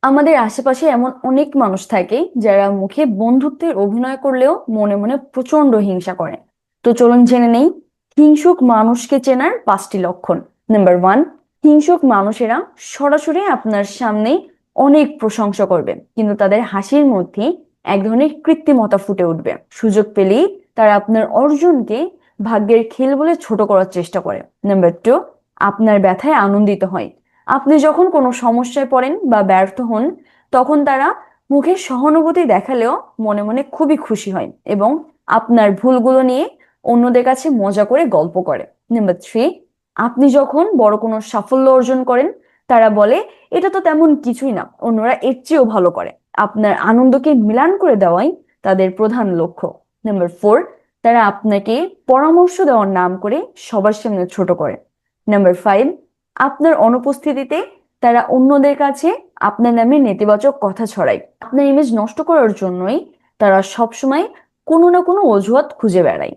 আমাদের আশেপাশে এমন অনেক মানুষ থাকে যারা মুখে বন্ধুত্বের অভিনয় করলেও মনে মনে প্রচন্ড হিংসা করে। তো চলুন জেনে নেই হিংসুক মানুষকে চেনার 5টি লক্ষণ। নাম্বার 1, হিংসুক মানুষেরা সরাসরি আপনার সামনে অনেক প্রশংসা করবে, কিন্তু তাদের হাসির মধ্যে এক ধরনের কৃত্রিমতা ফুটে উঠবে। সুযোগ পেলেই তারা আপনার অর্জনকে ভাগ্যের খেল বলে ছোট করার চেষ্টা করে। নাম্বার 2, আপনার ব্যথায় আনন্দিত হয়। আপনি যখন কোনো সমস্যায় পড়েন বা ব্যর্থ হন, তখন তারা মুখে সহানুভূতি দেখালেও মনে মনে খুবই খুশি হয় এবং আপনার ভুলগুলো নিয়ে অন্যদের কাছে মজা করে গল্প করে। নাম্বার 3, আপনি যখন বড় কোনো সাফল্য অর্জন করেন, তারা বলে এটা তো তেমন কিছুই না, অন্যরা এর চেয়েও ভালো করে। আপনার আনন্দকে মিলান করে দেওয়াই তাদের প্রধান লক্ষ্য। নাম্বার 4, তারা আপনাকে পরামর্শ দেওয়ার নাম করে সবার সামনে ছোট করে। নাম্বার 5, আপনার অনুপস্থিতিতে তারা অন্যদের কাছে আপনার নামে নেতিবাচক কথা ছড়ায়। আপনার ইমেজ নষ্ট করার জন্যই তারা সবসময় কোনো না কোনো অজুহাত খুঁজে বেড়ায়।